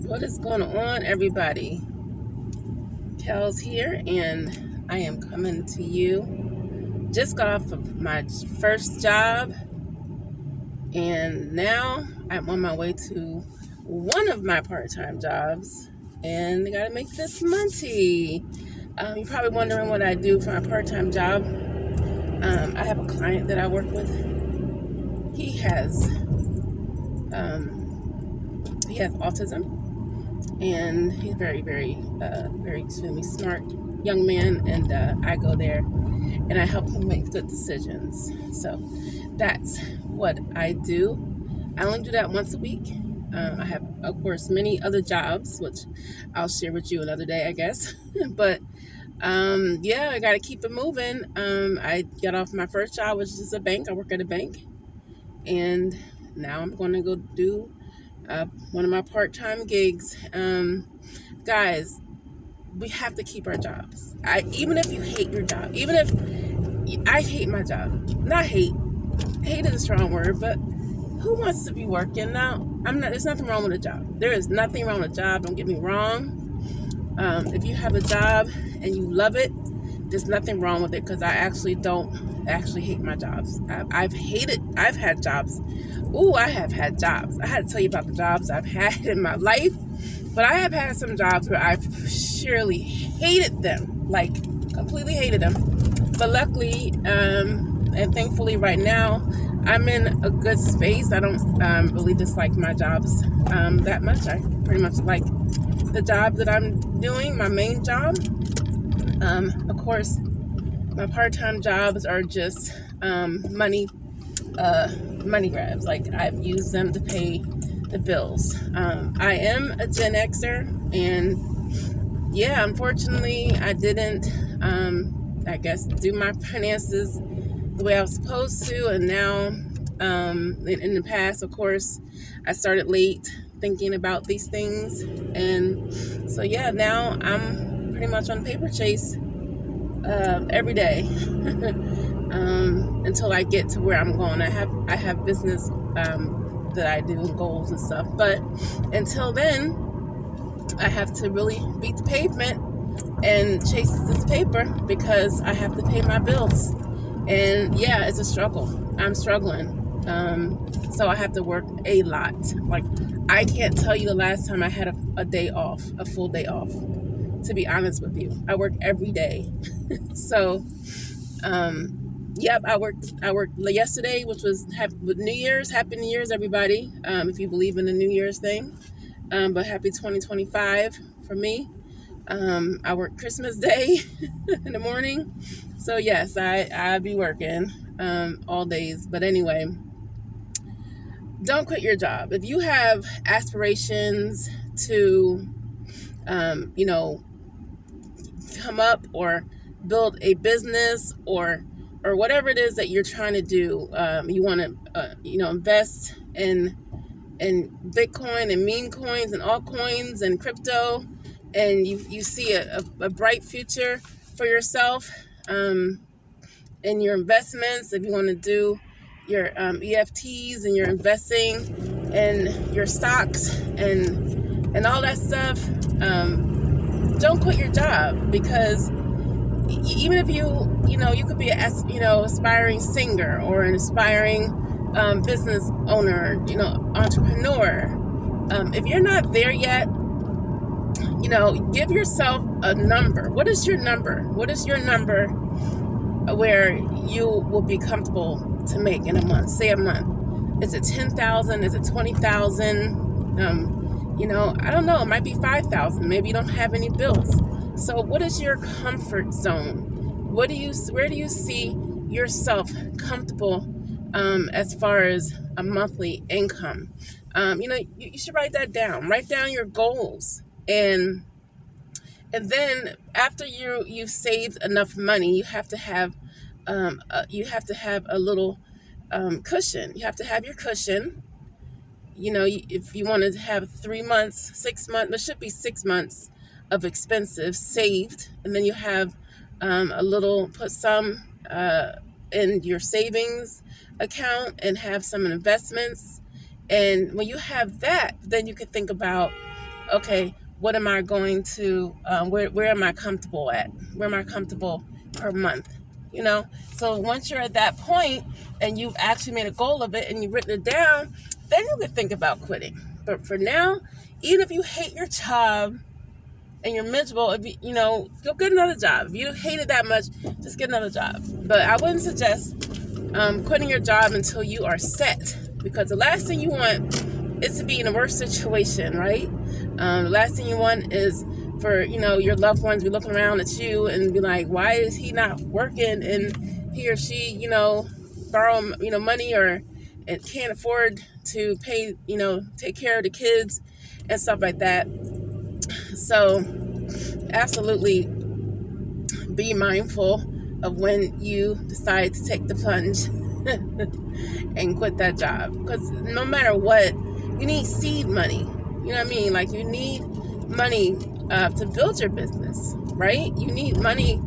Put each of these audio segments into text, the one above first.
What is going on, everybody? Kel's here, and I am coming to you. Just got off of my first job, and now I'm on my way to one of my part-time jobs, and I gotta make this money. You're probably wondering what I do for my part-time job. I have a client that I work with. He has autism, and he's very extremely smart young man, and I go there and I help him make good decisions. So that's what I do. I only do that once a week. I have, of course, many other jobs, which I'll share with you another day, I guess. But yeah, I got to keep it moving. I got off my first job, which is a bank. I work at a bank, and now I'm going to go do one of my part-time gigs. Guys, we have to keep our jobs. Even if you hate your job, even if I hate my job, not hate is a strong word, but who wants to be working now? There's nothing wrong with a job. There is nothing wrong with a job. Don't get me wrong. If you have a job and you love it, there's nothing wrong with it, because I actually don't hate my jobs. I've had jobs. I have had jobs. I had to tell you about the jobs I've had in my life, but I have had some jobs where I've surely hated them, like completely hated them. But luckily, and thankfully right now, I'm in a good space. I don't really dislike my jobs that much. I pretty much like the job that I'm doing, my main job. Of course, my part-time jobs are just money grabs. Like, I've used them to pay the bills. I am a Gen Xer, and yeah, unfortunately, I didn't, I guess, do my finances the way I was supposed to. And now, in the past, of course, I started late thinking about these things. And so, yeah, now I'm pretty much on paper chase every day until I get to where I'm going. I have business that I do, and goals and stuff. But until then, I have to really beat the pavement and chase this paper, because I have to pay my bills. And yeah, it's a struggle. I'm struggling. So I have to work a lot. Like, I can't tell you the last time I had a day off, a full day off, to be honest with you. I work every day. So, yep, I worked yesterday, which was with New Year's. Happy New Year's, everybody, if you believe in the New Year's thing. But happy 2025 for me. I work Christmas Day in the morning. So yes, I be working all days. But anyway, don't quit your job. If you have aspirations to, come up or build a business, or whatever it is that you're trying to do, you want to, invest in Bitcoin and meme coins and altcoins and crypto, and you see a bright future for yourself in your investments. If you want to do your EFTs and your investing and your stocks and all that stuff, don't quit your job, because even if you could be an aspiring singer, or an aspiring business owner, entrepreneur. If you're not there yet, give yourself a number. What is your number? What is your number where you will be comfortable to make in a month? Say a month. Is it 10,000? Is it 20,000? I don't know. It might be 5,000. Maybe you don't have any bills. So what is your comfort zone? Where do you see yourself comfortable as far as a monthly income? You should write that down. Write down your goals, and then after you've saved enough money, you have to have a little cushion. You have to have your cushion. If you want to have 3 months, 6 months, there should be 6 months of expenses saved, and then you have put some in your savings account, and have some investments. And when you have that, then you could think about okay, what am I going to, where am I comfortable at? Where am I comfortable per month? You know, so once you're at that point and you've actually made a goal of it and you've written it down, then you can think about quitting. But for now, even if you hate your job and you're miserable, if you know, go get another job. If you hate it that much, just get another job. But I wouldn't suggest quitting your job until you are set, because the last thing you want is to be in a worse situation, right? The last thing you want is for, you know, your loved ones be looking around at you and be like, why is he not working, and he or she, you know, borrow, you know, money, or and can't afford to pay, you know, take care of the kids and stuff like that. So absolutely be mindful of when you decide to take the plunge and quit that job, because no matter what, you need seed money. You know what I mean? Like, you need money to build your business, right? You need money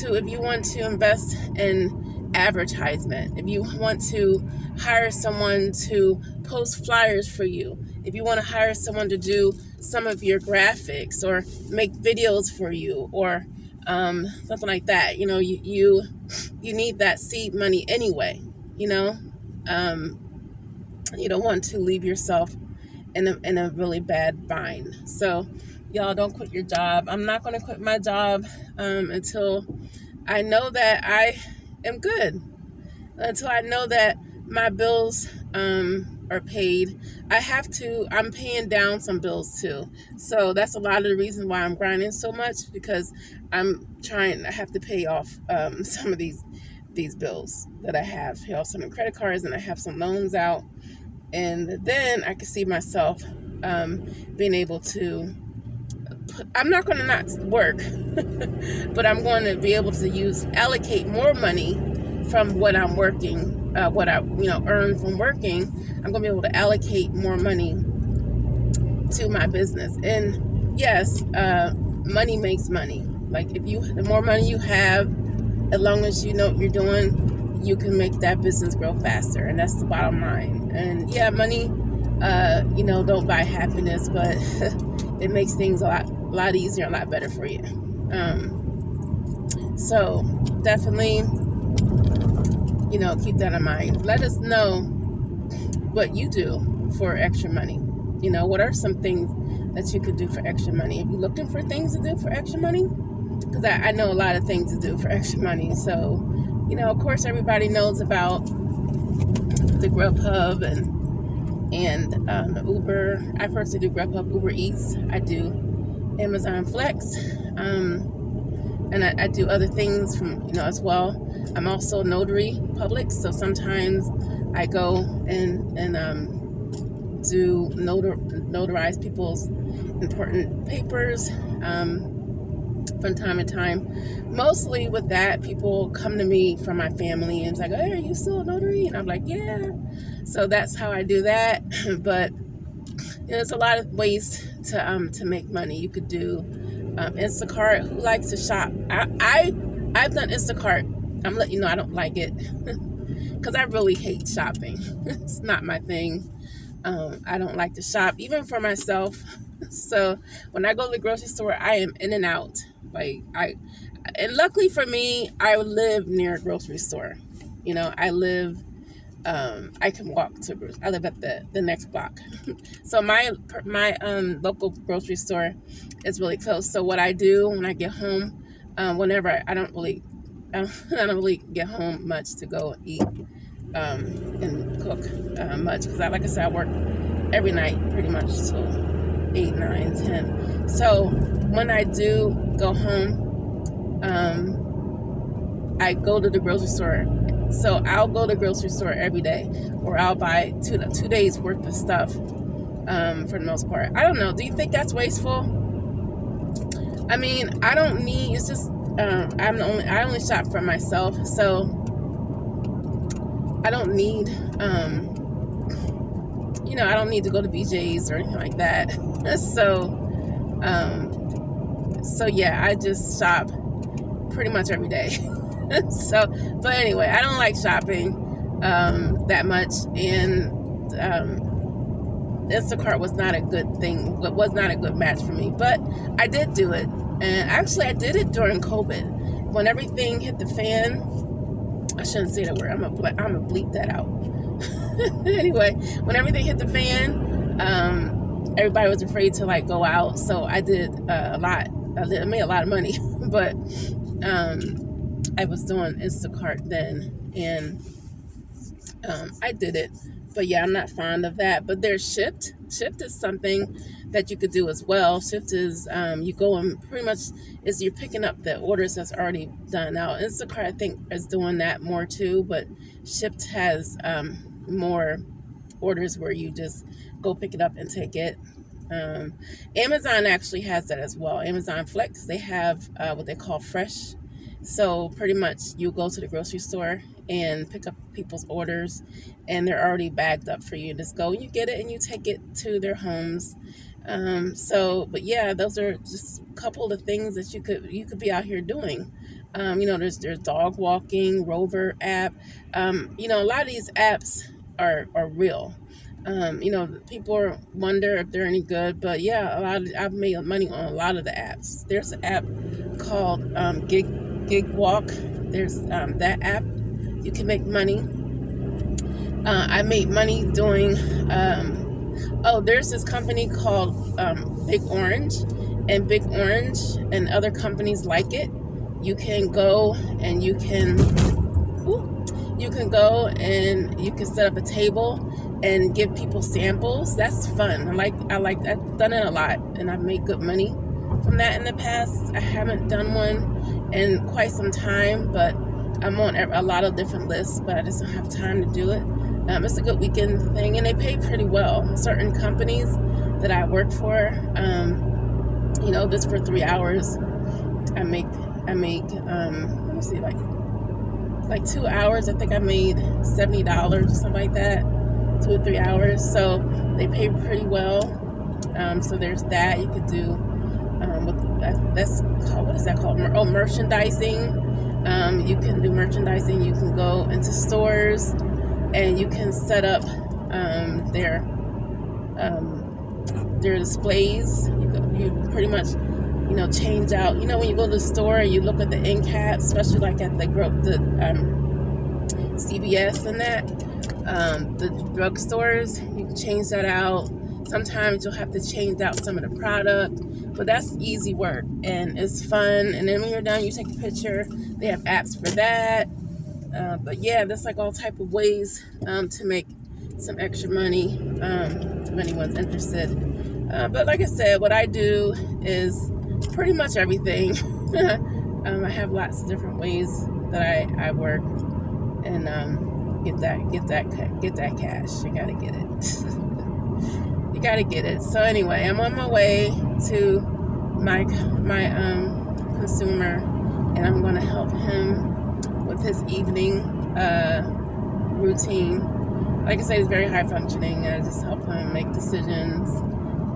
to, if you want to invest in advertisement, if you want to hire someone to post flyers for you, if you want to hire someone to do some of your graphics or make videos for you, or something like that. You know, you need that seed money anyway. You know, you don't want to leave yourself in a really bad bind. So y'all, don't quit your job. I'm not going to quit my job until I know that I am good, until I know that my bills are paid. I'm paying down some bills too. So that's a lot of the reason why I'm grinding so much, because I have to pay off some of these bills that I have. Pay off some credit cards, and I have some loans out. And then I can see myself being able to, I'm not going to not work, but I'm going to be able to allocate more money from what I'm working, what I earn from working. I'm going to be able to allocate more money to my business. And yes, money makes money. Like, the more money you have, as long as you know what you're doing, you can make that business grow faster. And that's the bottom line. And yeah, money, don't buy happiness, but it makes things a lot easier, a lot better for you. So definitely, keep that in mind. Let us know what you do for extra money. What are some things that you could do for extra money? If you're looking for things to do for extra money, because I know a lot of things to do for extra money. So, of course, everybody knows about the Grubhub and the Uber. I personally do Grubhub, Uber Eats. I do Amazon Flex, and I do other things from as well. I'm also notary public, so sometimes I go and do notarize people's important papers from time to time. Mostly with that, people come to me from my family and it's like, hey, are you still a notary? And I'm like, yeah. So that's how I do that. But there's a lot of ways to make money. You could do Instacart. Who likes to shop? I've done Instacart. I'm letting you know I don't like it because I really hate shopping. It's not my thing. I don't like to shop, even for myself. So when I go to the grocery store, I am in and out. And luckily for me, I live near a grocery store. I live, I can walk to, I live at the next block. So my local grocery store is really close. So what I do when I get home, whenever I don't really get home much to go eat and cook much, because like I said, I work every night pretty much till 8, 9, 10. So when I do go home, I go to the grocery store. So I'll go to the grocery store every day, or I'll buy two days worth of stuff for the most part. I don't know. Do you think that's wasteful? I mean, I don't need. It's just I only shop for myself, so I don't need. I don't need to go to BJ's or anything like that. So yeah, I just shop pretty much every day. But anyway, I don't like shopping that much, and Instacart was not a good thing. Was not a good match for me. But I did do it, and actually I did it during COVID when everything hit the fan. I shouldn't say that word. I'm gonna bleep that out. Anyway, when everything hit the fan, everybody was afraid to like go out, so I did a lot. I made a lot of money, but I was doing Instacart then, and I did it. But yeah, I'm not fond of that. But there's Shipt. Shipt is something that you could do as well. Shipt is you go and pretty much is you're picking up the orders that's already done. Now Instacart I think is doing that more too, but Shipt has more orders where you just go pick it up and take it. Amazon actually has that as well. Amazon Flex, they have what they call Fresh. So pretty much you go to the grocery store and pick up people's orders, and they're already bagged up for you. Just go and you get it and you take it to their homes. But yeah, those are just a couple of things that you could be out here doing. There's dog walking, Rover app. A lot of these apps are real. People wonder if they're any good, but yeah, I've made money on a lot of the apps. There's an app called Gig Walk. There's that app. You can make money. I made money doing. There's this company called Big Orange, and Big Orange and other companies like it. You can go and you can set up a table and give people samples. That's fun. I've done it a lot, and I've made good money from that in the past. I haven't done one in quite some time, but I'm on a lot of different lists, but I just don't have time to do it. It's a good weekend thing, and they pay pretty well. Certain companies that I work for, just for 3 hours, I make let me see, like 2 hours, I think I made $70 or something like that, 2 or 3 hours. So they pay pretty well. So there's that. You could do that's called, what is that called? Merchandising. You can do merchandising. You can go into stores and you can set up their displays. You pretty much change out. When you go to the store and you look at the end caps, especially like at the CVS and that, the drugstores, you can change that out. Sometimes you'll have to change out some of the product, but that's easy work and it's fun. And then when you're done, you take a picture. They have apps for that. But yeah, there's like all type of ways to make some extra money if anyone's interested. But like I said, what I do is pretty much everything. I have lots of different ways that I work and get that cash. You gotta get it. You gotta get it. So anyway, I'm on my way to my consumer, and I'm gonna help him with his evening routine. Like I say, he's very high functioning, and I just help him make decisions,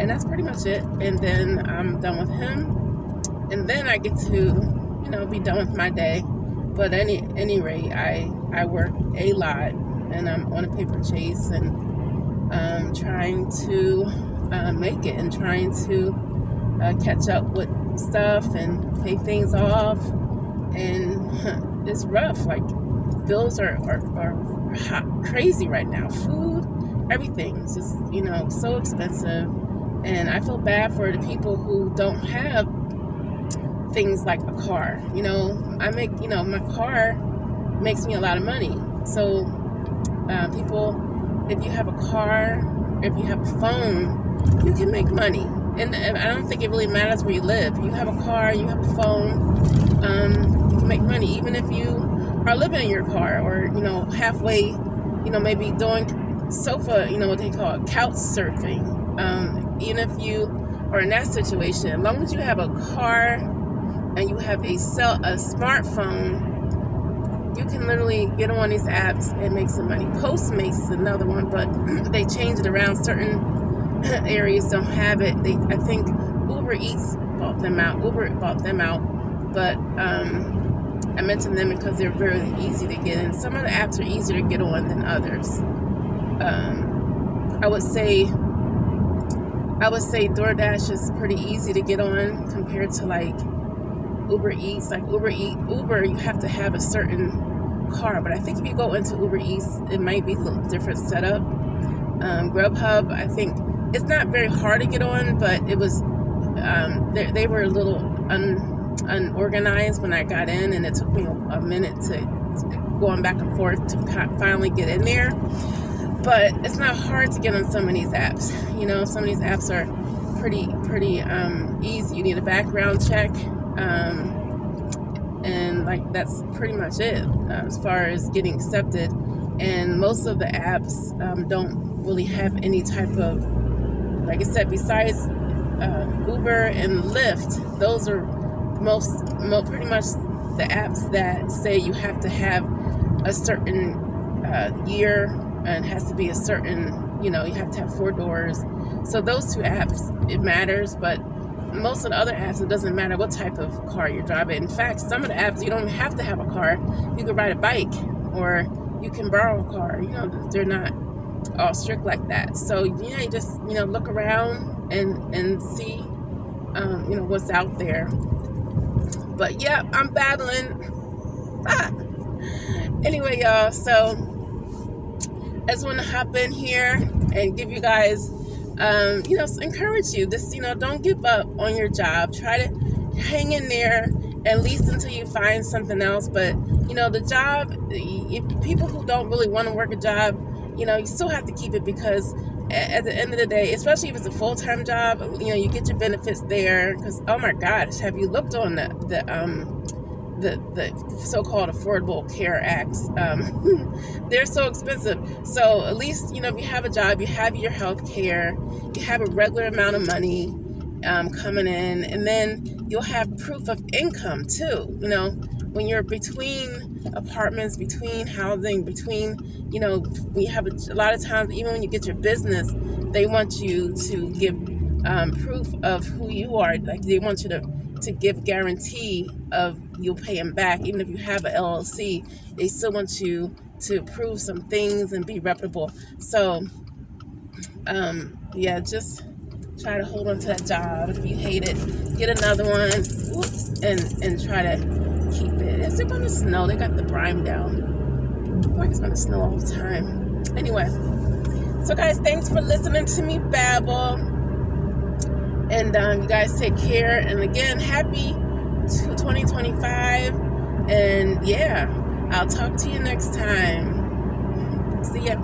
and that's pretty much it. And then I'm done with him, and then I get to be done with my day. But at any rate, I work a lot, and I'm on a paper chase, and trying to make it, and trying to catch up with stuff and pay things off. And it's rough. Like, bills are crazy right now. Food, everything's just so expensive, and I feel bad for the people who don't have things like a car. I make my car makes me a lot of money. So people, if you have a car, if you have a phone, you can make money. And I don't think it really matters where you live. You have a car, you have a phone, you can make money. Even if you are living in your car, or halfway, maybe doing sofa, what they call it, couch surfing. Even if you are in that situation, as long as you have a car and you have a smartphone, you can literally get on these apps and make some money. Postmates is another one, but they change it around. Certain areas don't have it. I think Uber Eats bought them out. But I mentioned them because they're very easy to get in. Some of the apps are easier to get on than others. I would say I would say DoorDash is pretty easy to get on compared to like Uber Eats. Like Uber, you have to have a certain car, but I think if you go into Uber Eats, it might be a little different setup. Grubhub, I think it's not very hard to get on, but it was they were a little unorganized when I got in, and it took me a minute to going back and forth to finally get in there. But it's not hard to get on some of these apps. You know, some of these apps are pretty easy. You need a background check, and like that's pretty much it as far as getting accepted. And most of the apps don't really have any type of, like I said, besides Uber and Lyft, those are pretty much the apps that say you have to have a certain year, and it has to be a certain, you know, you have to have 4 doors. So those 2 apps, it matters, but most of the other apps, it doesn't matter what type of car you're driving. In fact, some of the apps, you don't have to have a car. You can ride a bike, or you can borrow a car. You know, they're not all strict like that. So, yeah, you just, you know, look around and see, you know, what's out there. But, yeah, I'm battling. Anyway, y'all, so I just want to hop in here and give you guys, you know, encourage you. This, you know, don't give up on your job. Try to hang in there at least until you find something else. But, you know, the job, if people who don't really want to work a job, you know, you still have to keep it, because at the end of the day, especially if it's a full-time job, you know, you get your benefits there. Because, oh my gosh, have you looked on the so-called Affordable Care Acts? They're so expensive. So at least, you know, if you have a job, you have your health care, you have a regular amount of money coming in, and then you'll have proof of income too. You know, when you're between apartments, between housing, between, you know, we have a lot of times, even when you get your business, they want you to give proof of who you are. Like they want you to give guarantee of you'll pay them back. Even if you have an LLC, they still want you to prove some things and be reputable. So, yeah, just try to hold on to that job. If you hate it, get another one, and try to keep it. Is it going to snow? They got the brine down. I feel like it's going to snow all the time. Anyway, so guys, thanks for listening to me babble. And you guys take care. And again, happy 2025. And yeah, I'll talk to you next time. See ya.